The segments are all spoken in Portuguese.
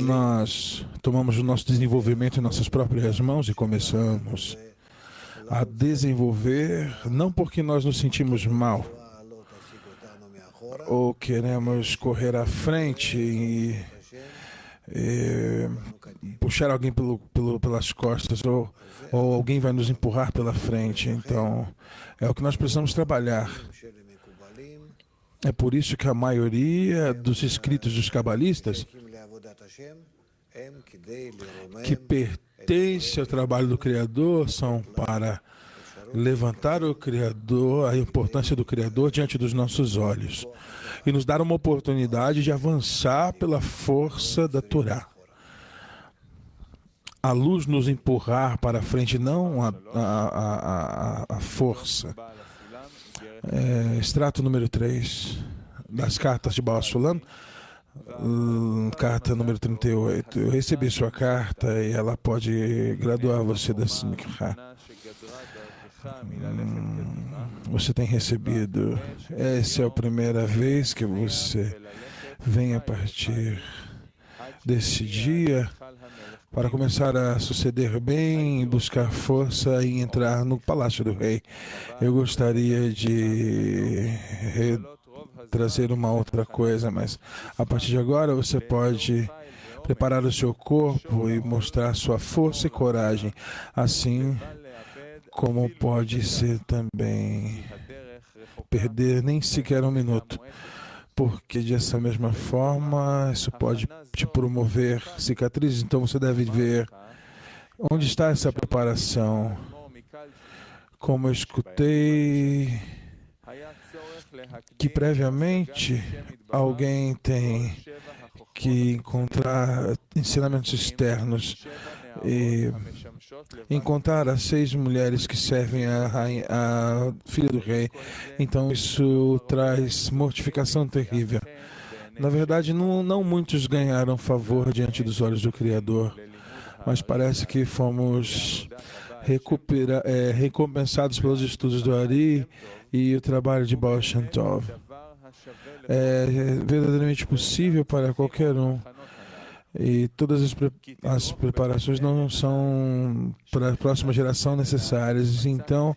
nós tomamos o nosso desenvolvimento em nossas próprias mãos e começamos a desenvolver, não porque nós nos sentimos mal ou queremos correr à frente e puxar alguém pelas costas ou alguém vai nos empurrar pela frente. Então, é o que nós precisamos trabalhar. É por isso que a maioria dos escritos dos cabalistas que pertencem ao trabalho do Criador são para levantar o Criador, a importância do Criador diante dos nossos olhos e nos dar uma oportunidade de avançar pela força da Torá. A luz nos empurrar para frente, não a força. Extrato número 3 das cartas de Baal Sulam, carta número 38. Eu recebi sua carta e ela pode graduar você da Simcha. Você tem recebido. Essa é a primeira vez que você vem a partir desse dia para começar a suceder bem, buscar força e entrar no Palácio do Rei. Eu gostaria de trazer uma outra coisa, mas a partir de agora você pode preparar o seu corpo e mostrar sua força e coragem, assim como pode ser também perder nem sequer um minuto, porque dessa mesma forma isso pode te promover cicatrizes. Então você deve ver onde está essa preparação. Como eu escutei que previamente alguém tem que encontrar ensinamentos externos e encontrar as 6 mulheres que servem a filha do rei. Então isso traz mortificação terrível. Na verdade, não muitos ganharam favor diante dos olhos do Criador, mas parece que fomos recompensados pelos estudos do Ari e o trabalho de Baal Shem Tov. É verdadeiramente possível para qualquer um. E todas as preparações não são para a próxima geração necessárias. Então,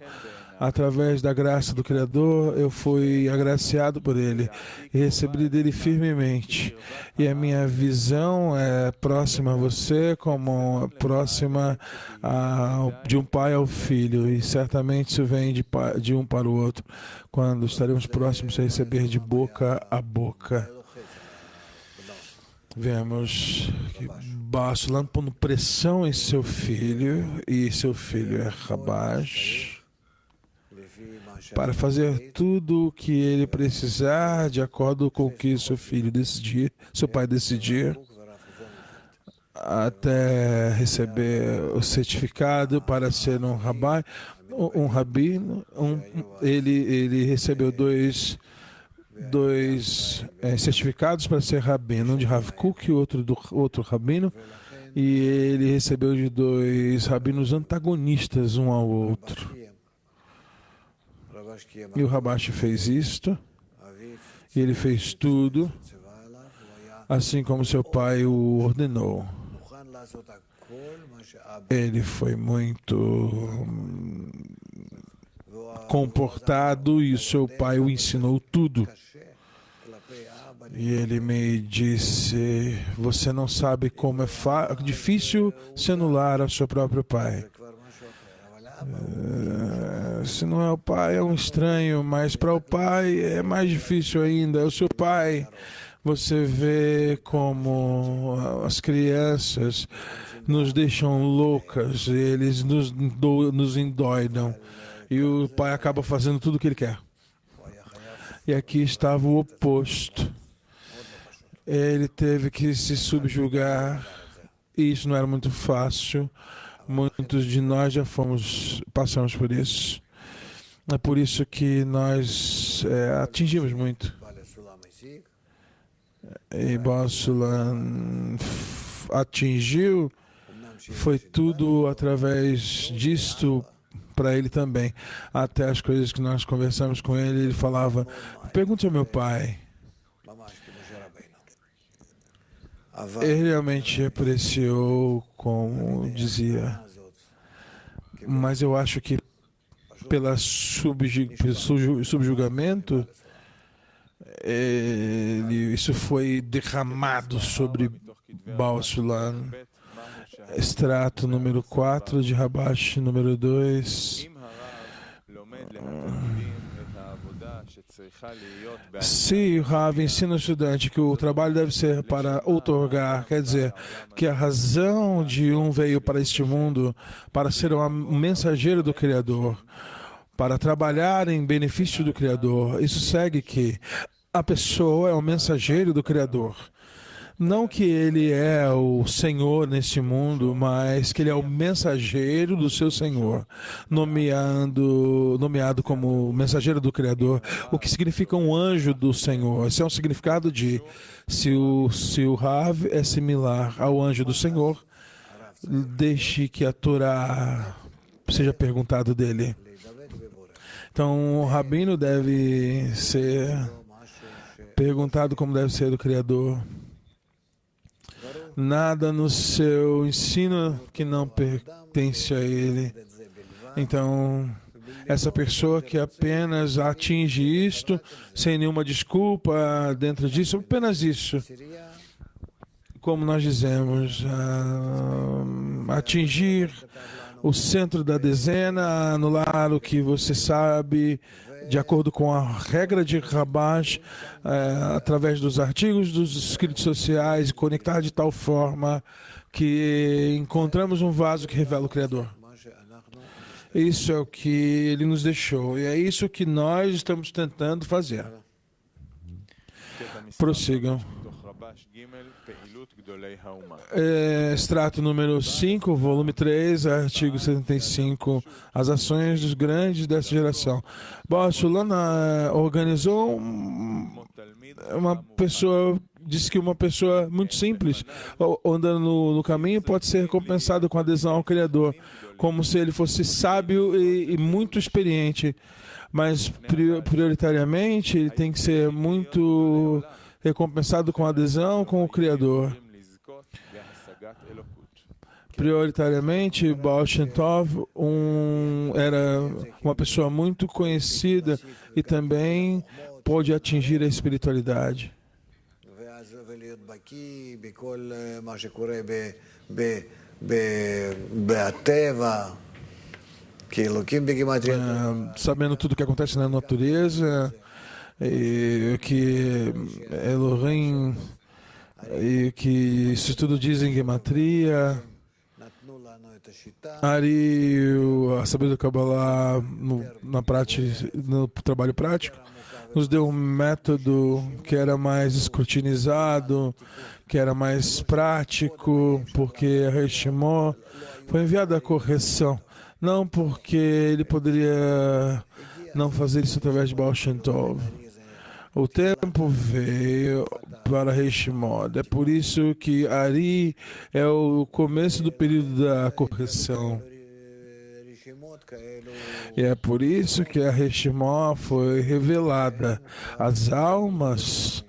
através da graça do Criador, eu fui agraciado por Ele e recebi dele firmemente. E a minha visão é próxima a você, como próxima de um pai ao filho. E certamente isso vem de um para o outro, quando estaremos próximos a receber de boca a boca. Vemos que Baal Sulam pondo pressão em seu filho, e seu filho é Rabash, para fazer tudo o que ele precisar de acordo com o que seu filho decidir, seu pai decidir, até receber o certificado para ser um rabino. Ele recebeu dois certificados para ser rabino, um de Rav Kook e outro do outro rabino, e ele recebeu de 2 rabinos antagonistas um ao outro. E o Rabash fez isto, e ele fez tudo assim como seu pai o ordenou. Ele foi muito comportado e seu pai o ensinou tudo. E ele me disse: você não sabe como é difícil se anular ao seu próprio pai. Se não é o pai, é um estranho, mas para o pai é mais difícil ainda. É o seu pai. Você vê como as crianças nos deixam loucas, eles nos endoidam, e o pai acaba fazendo tudo o que ele quer. E aqui estava o oposto. Ele teve que se subjugar, e isso não era muito fácil. Muitos de nós já passamos por isso. É por isso que nós atingimos muito. E Baal Sulam atingiu, foi tudo através disto para ele também. Até as coisas que nós conversamos com ele, ele falava: pergunte ao meu pai. Ele realmente apreciou, como dizia, mas eu acho que pelo subjugamento, isso foi derramado sobre Baal Sulam. Extrato número 4 de Rabash, número 2. Se o Rav ensina o estudante que o trabalho deve ser para outorgar, quer dizer, que a razão de um veio para este mundo para ser um mensageiro do Criador, para trabalhar em benefício do Criador, isso segue que a pessoa é um mensageiro do Criador. Não que ele é o Senhor neste mundo, mas que ele é o mensageiro do seu Senhor, nomeado como mensageiro do Criador, o que significa um anjo do Senhor. Esse é um significado de, se o Rav é similar ao anjo do Senhor, deixe que a Torá seja perguntado dele. Então, o rabino deve ser perguntado como deve ser do Criador. Nada no seu ensino que não pertence a ele. Então, essa pessoa que apenas atinge isto, sem nenhuma desculpa dentro disso, apenas isso. Como nós dizemos, atingir o centro da dezena, anular o que você sabe, de acordo com a regra de Rabash, através dos artigos dos escritos sociais, conectar de tal forma que encontramos um vaso que revela o Criador. Isso é o que ele nos deixou e é isso que nós estamos tentando fazer. Prossigam. Extrato número 5, volume 3, artigo 75, as ações dos grandes dessa geração. Baal Sulam organizou uma pessoa, disse que uma pessoa muito simples, andando no caminho, pode ser recompensada com adesão ao Criador, como se ele fosse sábio e muito experiente, mas prioritariamente ele tem que ser muito recompensado com adesão com o Criador. Prioritariamente, Baal Shem Tov era uma pessoa muito conhecida e também pôde atingir a espiritualidade. Sabendo tudo o que acontece na natureza, e que Elohim, e que isso tudo diz em Gematria. Ari, a sabedoria do Kabbalah no trabalho prático, nos deu um método que era mais escrutinizado, que era mais prático, porque a Reshimó foi enviada a correção, não porque ele poderia não fazer isso através de Baal Shem Tov. O tempo veio para Reshimod. É por isso que Ari é o começo do período da correção. E é por isso que a Reshimó foi revelada. As almas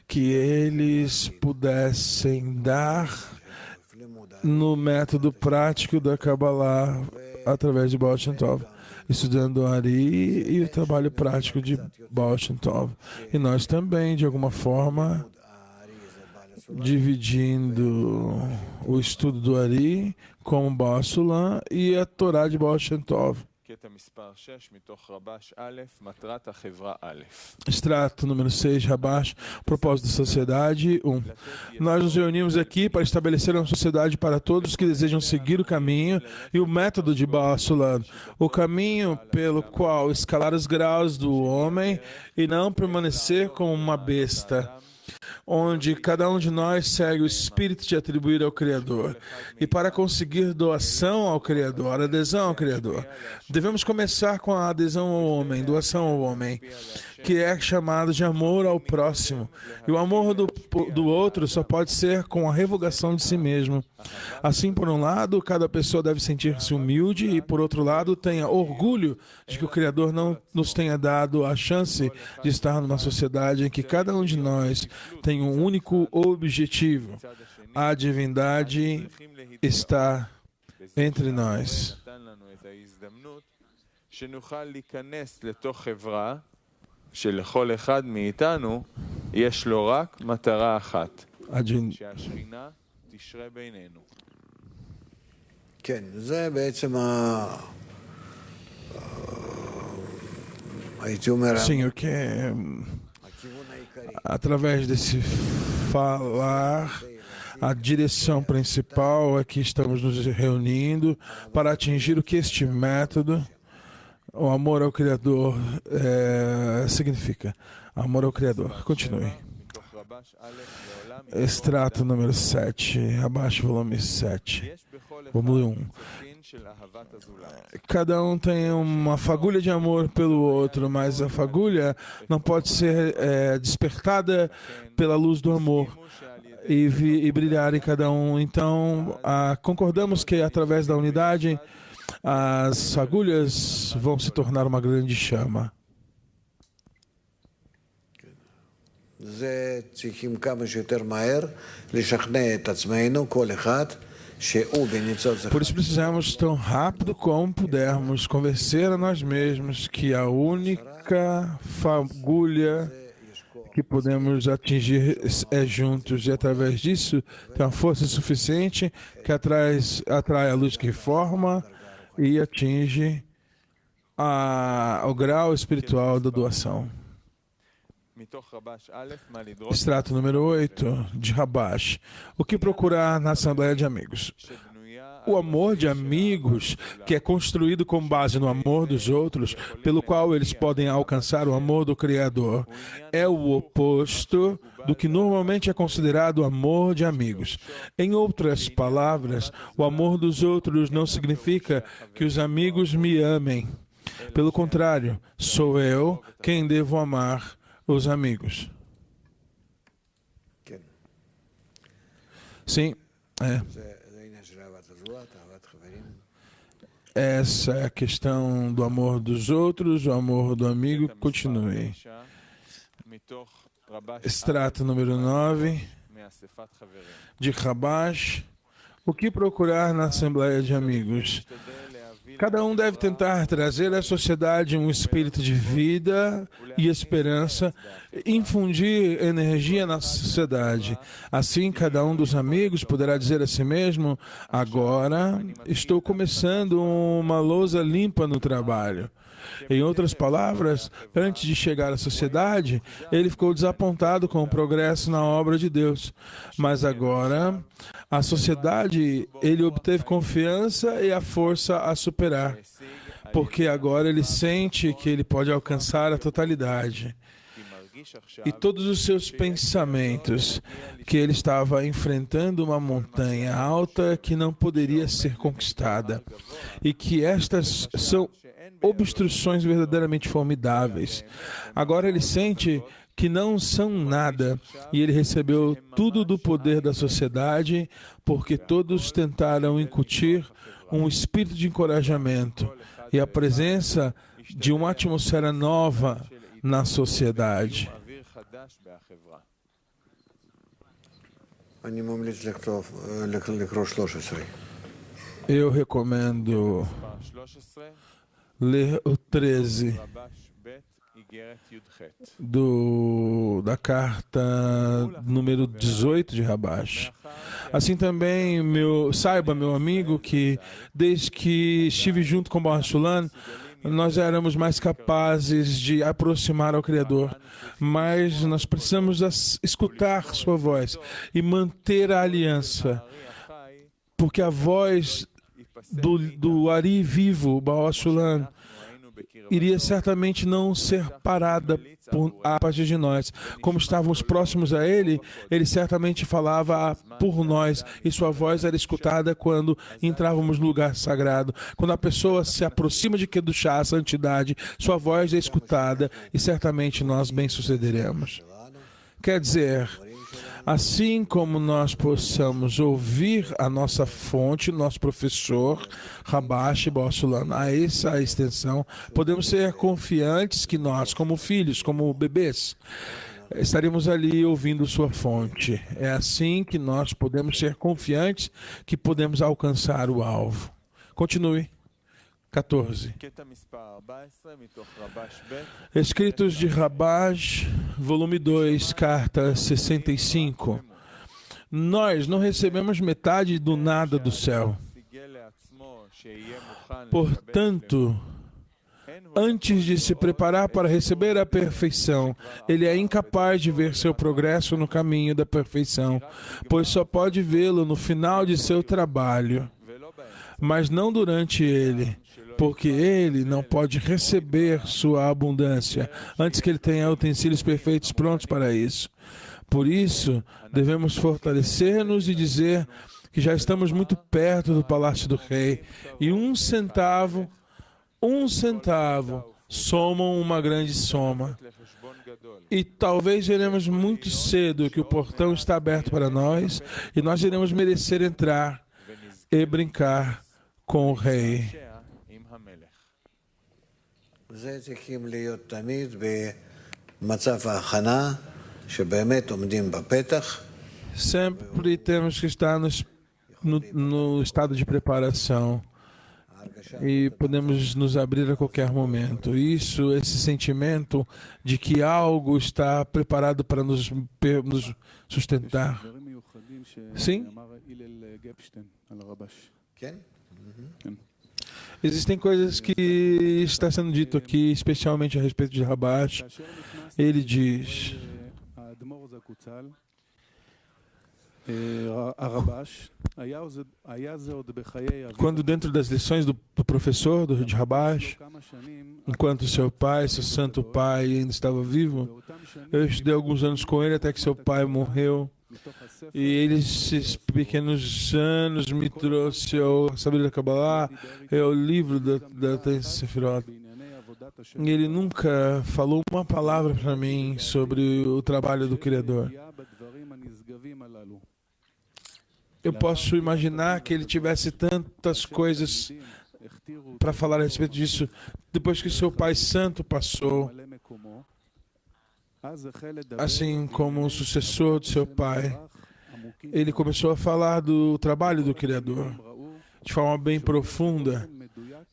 que eles pudessem dar no método prático da Kabbalah através de Baal Shem Tov, estudando Ari e o trabalho prático de Baal Shem Tov. E nós também, de alguma forma, dividindo o estudo do Ari com Baal Sulam e a Torá de Baal Shem Tov. Extrato número 6, Rabash, propósito da sociedade 1. Nós nos reunimos aqui para estabelecer uma sociedade para todos que desejam seguir o caminho e o método de Baal Sulam, o caminho pelo qual escalar os graus do homem e não permanecer como uma besta, onde cada um de nós segue o espírito de atribuir ao Criador. E para conseguir doação ao Criador, adesão ao Criador, devemos começar com a adesão ao homem, doação ao homem, que é chamado de amor ao próximo. E o amor do outro só pode ser com a revogação de si mesmo. Assim, por um lado, cada pessoa deve sentir-se humilde e, por outro lado, tenha orgulho de que o Criador não nos tenha dado a chance de estar numa sociedade em que cada um de nós tem um único objetivo. A divindade está entre nós. שלכל אחד מאיתנו יש לו רק מטרה אחת, שהשכינה תשרה בינינו. כן, זה בעצם הייתי אומר, Sim, o que através desse falar, a direção principal é que estamos nos reunindo para atingir o que este método, o amor ao Criador, significa. Amor ao Criador. Continue. Extrato número 7, abaixo volume 7, volume 1. Cada um tem uma fagulha de amor pelo outro, mas a fagulha não pode ser despertada pela luz do amor e brilhar em cada um. Então, concordamos que através da unidade as fagulhas vão se tornar uma grande chama. צריכים כמה שיותר מהר לשכנע את עצמנו, כל אחד, שהוא בניצוץ אחד. Por isso precisamos tão rápido como pudermos convencer a nós mesmos que a única fagulha que podemos atingir é juntos, e através disso tem uma força suficiente que atrai a luz que forma e atinge o grau espiritual da doação. Extrato número 8 de Rabash. O que procurar na Assembleia de Amigos? O amor de amigos, que é construído com base no amor dos outros, pelo qual eles podem alcançar o amor do Criador, é o oposto do que normalmente é considerado o amor de amigos. Em outras palavras, o amor dos outros não significa que os amigos me amem. Pelo contrário, sou eu quem devo amar os amigos. Sim, essa é a questão do amor dos outros, o amor do amigo. Continue. Extrato número 9 de Rabash. O que procurar na Assembleia de Amigos? Cada um deve tentar trazer à sociedade um espírito de vida e esperança, infundir energia na sociedade. Assim, cada um dos amigos poderá dizer a si mesmo: agora estou começando uma lousa limpa no trabalho. Em outras palavras, antes de chegar à sociedade, ele ficou desapontado com o progresso na obra de Deus. Mas agora, a sociedade, ele obteve confiança e a força a superar, porque agora ele sente que ele pode alcançar a totalidade. E todos os seus pensamentos, que ele estava enfrentando uma montanha alta que não poderia ser conquistada, e que estas são obstruções verdadeiramente formidáveis. Agora ele sente que não são nada, e ele recebeu tudo do poder da sociedade, porque todos tentaram incutir um espírito de encorajamento e a presença de uma atmosfera nova na sociedade. Eu recomendo ler o 13 da carta número 18 de Rabash. Assim também, saiba, meu amigo, que desde que estive junto com Baruch Shulam, nós éramos mais capazes de aproximar ao Criador, mas nós precisamos escutar sua voz e manter a aliança, porque a voz do Ari vivo, Baruch Shulam, iria certamente não ser parada a partir de nós. Como estávamos próximos a ele, ele certamente falava por nós e sua voz era escutada quando entrávamos no lugar sagrado. Quando a pessoa se aproxima de Kedushá, a santidade, sua voz é escutada e certamente nós bem-sucederemos. Quer dizer, assim como nós possamos ouvir a nossa fonte, nosso professor, Rabash Baruch Shulam, a essa extensão, podemos ser confiantes que nós, como filhos, como bebês, estaremos ali ouvindo sua fonte. É assim que nós podemos ser confiantes que podemos alcançar o alvo. Continue. 14. Escritos de Rabash, volume 2, carta 65. Nós não recebemos metade do nada do céu. Portanto, antes de se preparar para receber a perfeição, ele é incapaz de ver seu progresso no caminho da perfeição, pois só pode vê-lo no final de seu trabalho, mas não durante ele, porque ele não pode receber sua abundância antes que ele tenha utensílios perfeitos prontos para isso. Por isso, devemos fortalecer-nos e dizer que já estamos muito perto do palácio do rei, e um centavo somam uma grande soma. E talvez veremos muito cedo que o portão está aberto para nós, e nós iremos merecer entrar e brincar com o rei. Sempre temos que estar no estado de preparação e podemos nos abrir a qualquer momento. Esse sentimento de que algo está preparado para nos sustentar. Sim? Existem coisas que está sendo dito aqui, especialmente a respeito de Rabash. Ele diz: quando dentro das lições do professor de Rabash, enquanto seu santo pai ainda estava vivo, eu estudei alguns anos com ele até que seu pai morreu. E ele, esses pequenos anos, me trouxe ao Saber da Kabbalah, o livro da Sefirot. E ele nunca falou uma palavra para mim sobre o trabalho do Criador. Eu posso imaginar que ele tivesse tantas coisas para falar a respeito disso depois que seu pai santo passou, assim como o sucessor de seu pai. Ele começou a falar do trabalho do Criador de forma bem profunda,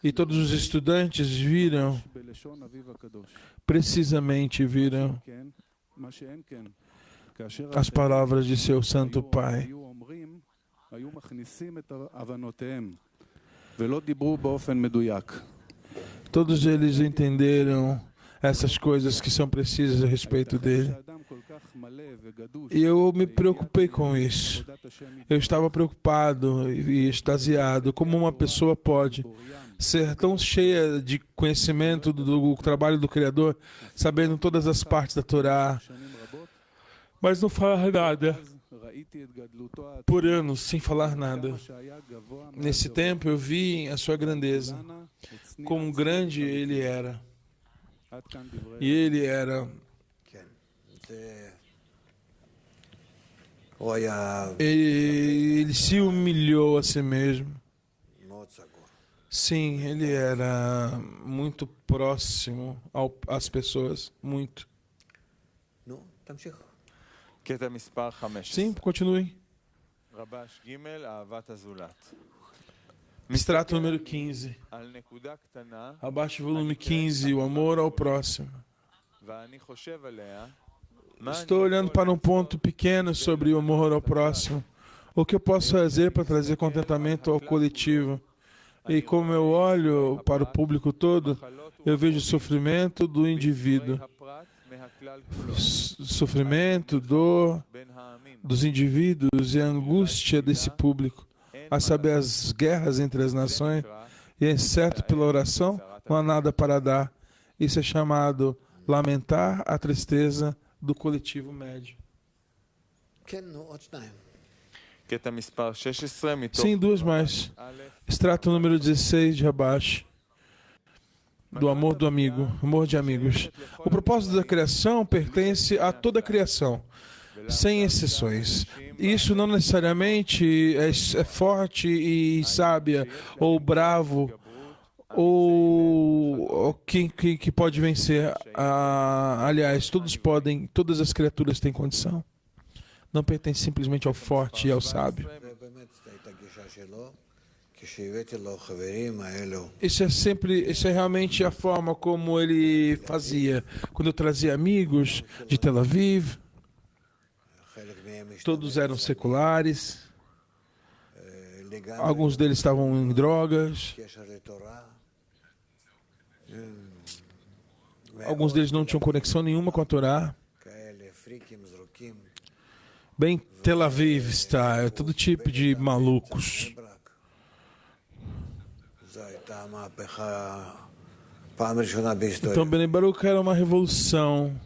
e todos os estudantes viram, precisamente viram as palavras de seu santo pai. Todos eles entenderam essas coisas que são precisas a respeito dele. E eu me preocupei com isso. Eu estava preocupado e extasiado. Como uma pessoa pode ser tão cheia de conhecimento do trabalho do Criador, sabendo todas as partes da Torá, mas não falar nada por anos, sem falar nada. Nesse tempo eu vi a sua grandeza, como grande ele era. E ele era... Ele se humilhou a si mesmo. Sim, ele era muito próximo às pessoas, muito. Sim, continue. Extrato número 15. Abaixo, volume 15, o amor ao próximo. Estou olhando para um ponto pequeno sobre o amor ao próximo. O que eu posso fazer para trazer contentamento ao coletivo? E como eu olho para o público todo, eu vejo o sofrimento do indivíduo. Sofrimento, dor dos indivíduos e a angústia desse público, a saber, as guerras entre as nações, e exceto pela oração, não há nada para dar. Isso é chamado lamentar a tristeza do coletivo médio. Sim, duas mais. Extrato número 16 de Rabash, do amor do amigo, amor de amigos. O propósito da criação pertence a toda a criação, sem exceções. Isso não necessariamente é forte e sábia, ou bravo, Ou quem que pode vencer? Aliás, todas as criaturas têm condição. Não pertence simplesmente ao forte e ao sábio. Isso é realmente a forma como ele fazia. Quando eu trazia amigos de Tel Aviv, todos eram seculares, alguns deles estavam em drogas, alguns deles não tinham conexão nenhuma com a Torá. Bem Tel Aviv style, todo tipo de malucos. Então Bnei Baruch era uma revolução.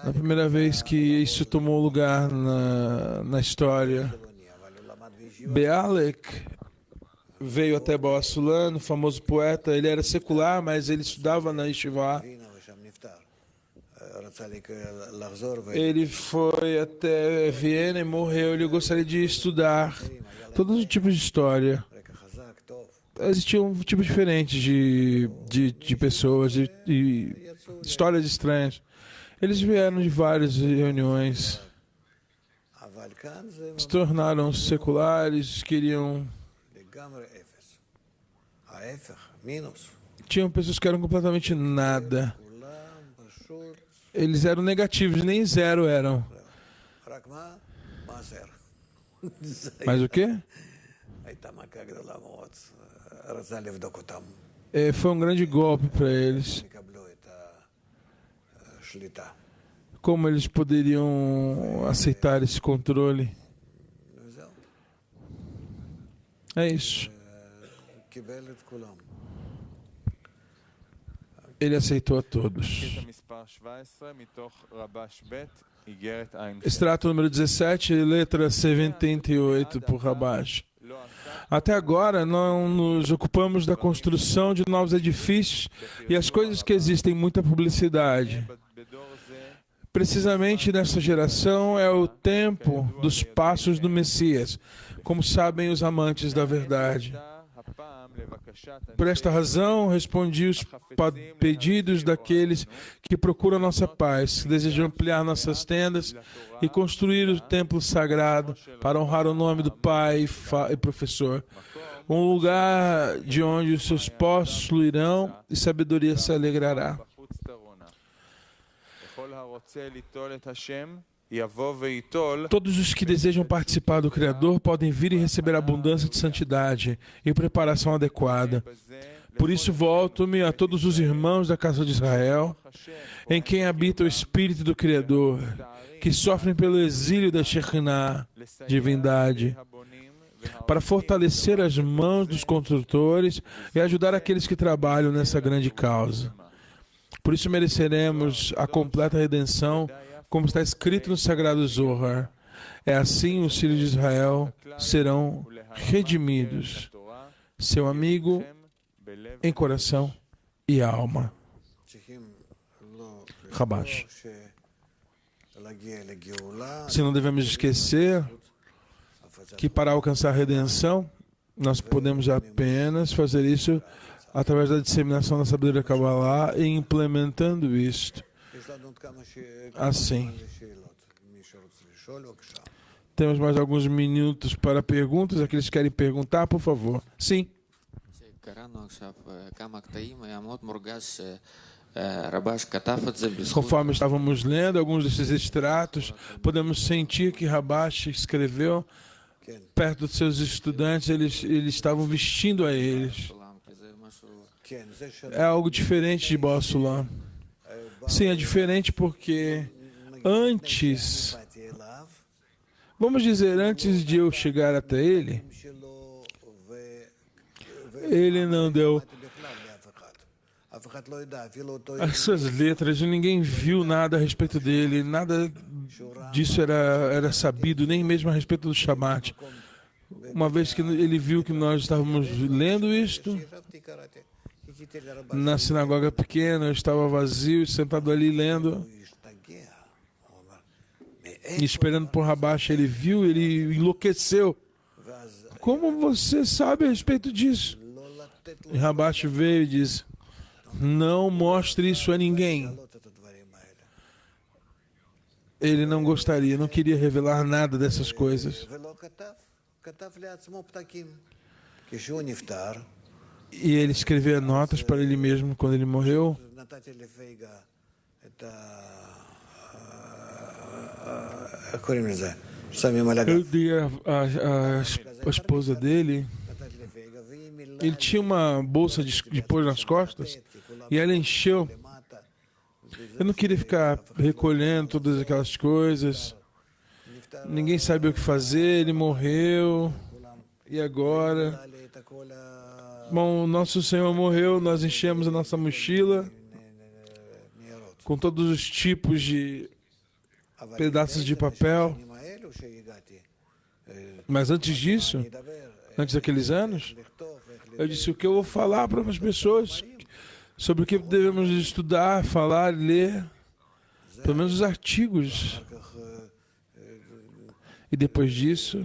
Na primeira vez que isso tomou lugar na história. Bialik veio até Boaz Sulam, famoso poeta. Ele era secular, mas ele estudava na Yeshiva. Ele foi até Viena e morreu. Ele gostaria de estudar todos os tipos de história. Existiam tipos diferentes de pessoas, de histórias estranhas. Eles vieram de várias reuniões, se tornaram seculares, queriam... Tinham pessoas que eram completamente nada. Eles eram negativos, nem zero eram. Mas o quê? Foi um grande golpe para eles. Como eles poderiam aceitar esse controle? É isso. Ele aceitou a todos. Extrato número 17, letra 78 por Rabash. Até agora não nos ocupamos da construção de novos edifícios e as coisas que existem muita publicidade. Precisamente nessa geração é o tempo dos passos do Messias, como sabem os amantes da verdade. Por esta razão, respondi os pedidos daqueles que procuram nossa paz, que desejam ampliar nossas tendas e construir o templo sagrado para honrar o nome do Pai e Professor, um lugar de onde os seus poços fluirão e sabedoria se alegrará. Todos os que desejam participar do Criador podem vir e receber a abundância de santidade e preparação adequada. Por isso volto-me a todos os irmãos da casa de Israel, em quem habita o Espírito do Criador, que sofrem pelo exílio da Shekinah, divindade, para fortalecer as mãos dos construtores e ajudar aqueles que trabalham nessa grande causa. Por isso mereceremos a completa redenção, como está escrito no Sagrado Zohar. É assim os filhos de Israel serão redimidos, seu amigo em coração e alma. Rabash. Se não devemos esquecer que para alcançar a redenção, nós podemos apenas fazer isso através da disseminação da sabedoria Kabbalah e implementando isto. Assim. Temos mais alguns minutos para perguntas. Aqueles que querem perguntar, por favor. Sim. Conforme estávamos lendo alguns desses extratos, podemos sentir que Rabash escreveu perto dos seus estudantes, eles estavam vestindo a eles. É algo diferente de Boaz Sulam. Sim, é diferente porque antes, vamos dizer, antes de eu chegar até ele, ele não deu as suas letras, ninguém viu nada a respeito dele, nada disso era sabido, nem mesmo a respeito do Shabbat. Uma vez que ele viu que nós estávamos lendo isto, na sinagoga pequena, eu estava vazio, sentado ali lendo, e esperando por Rabash, ele viu, ele enlouqueceu. Como você sabe a respeito disso? E Rabash veio e disse: não mostre isso a ninguém. Ele não gostaria, não queria revelar nada dessas coisas. E ele escrevia notas para ele mesmo quando ele morreu. Eu dei a esposa dele. Ele tinha uma bolsa de pôr nas costas e ela encheu. Eu não queria ficar recolhendo todas aquelas coisas. Ninguém sabia o que fazer, ele morreu. E agora? Bom, nosso Senhor morreu, nós enchemos a nossa mochila com todos os tipos de pedaços de papel. Mas antes disso, antes daqueles anos, eu disse: o que eu vou falar para as pessoas sobre o que devemos estudar, falar, ler, pelo menos os artigos. E depois disso,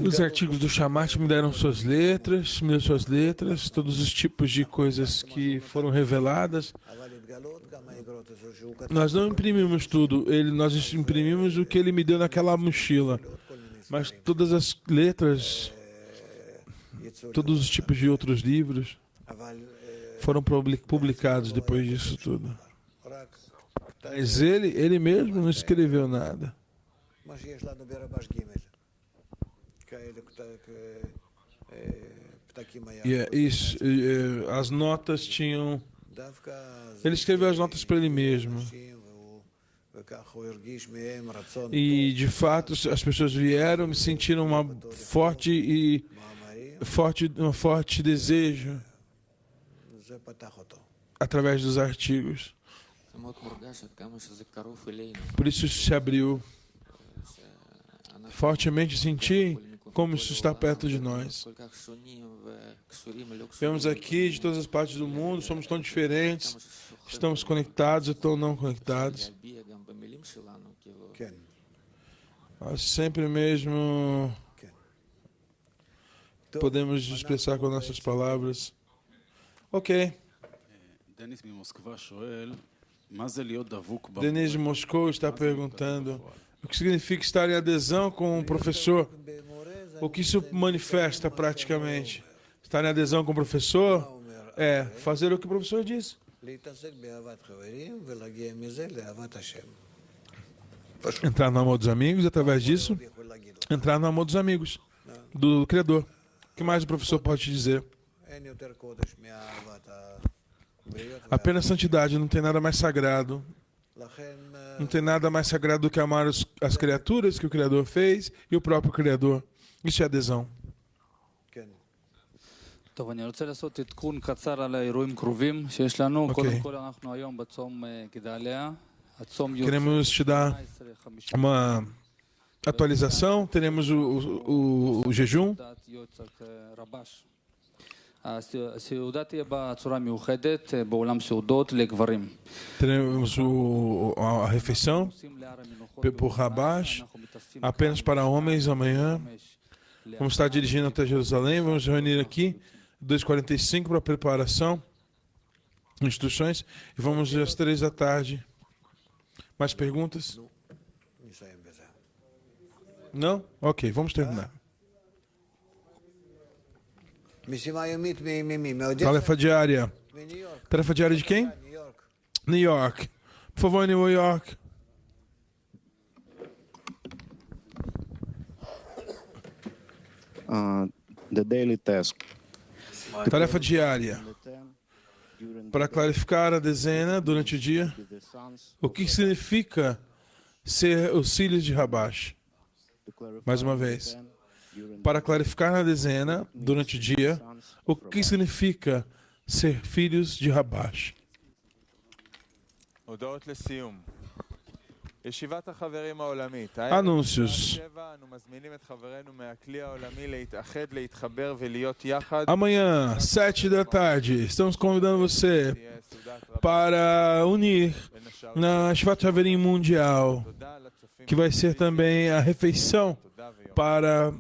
os artigos do Shammai me deram suas letras, todos os tipos de coisas que foram reveladas. Nós não imprimimos tudo, nós imprimimos o que ele me deu naquela mochila. Mas todas as letras, todos os tipos de outros livros foram publicados depois disso tudo. Mas ele mesmo não escreveu nada. E é isso, as notas tinham... Ele escreveu as notas para ele mesmo. E, de fato, as pessoas vieram e sentiram uma forte desejo através dos artigos. Por isso se abriu. Fortemente senti como isso está perto de nós. Vemos aqui de todas as partes do mundo, somos tão diferentes, estamos conectados e tão não conectados. Nós sempre mesmo podemos expressar com nossas palavras. Ok. Denise de Moscou está perguntando o que significa estar em adesão com o professor. O que isso manifesta praticamente? Estar em adesão com o professor é fazer o que o professor diz. Entrar no amor dos amigos e, através disso, entrar no amor dos amigos, do Criador. O que mais o professor pode te dizer? Apenas santidade, não tem nada mais sagrado. Não tem nada mais sagrado do que amar as criaturas que o Criador fez e o próprio Criador. Isso é adesão. Queremos te dar uma atualização. Teremos o jejum. Teremos a refeição por Rabash, apenas para homens amanhã. Vamos estar dirigindo até Jerusalém. Vamos reunir aqui 2h45 para a preparação, instruções, e vamos às 3 da tarde. Mais perguntas? Não? Ok, vamos terminar. Tarefa diária. Tarefa diária de quem? New York. Por favor, New York. The daily task. Tarefa diária. Para clarificar a dezena durante o dia, o que significa ser os filhos de Rabash? Mais uma vez. Para clarificar a dezena durante o dia, o que significa ser filhos de Rabash? Anúncios. Amanhã, 7 da tarde, estamos convidando você para unir na Shvat Haverim Mundial. que vai ser também a refeição para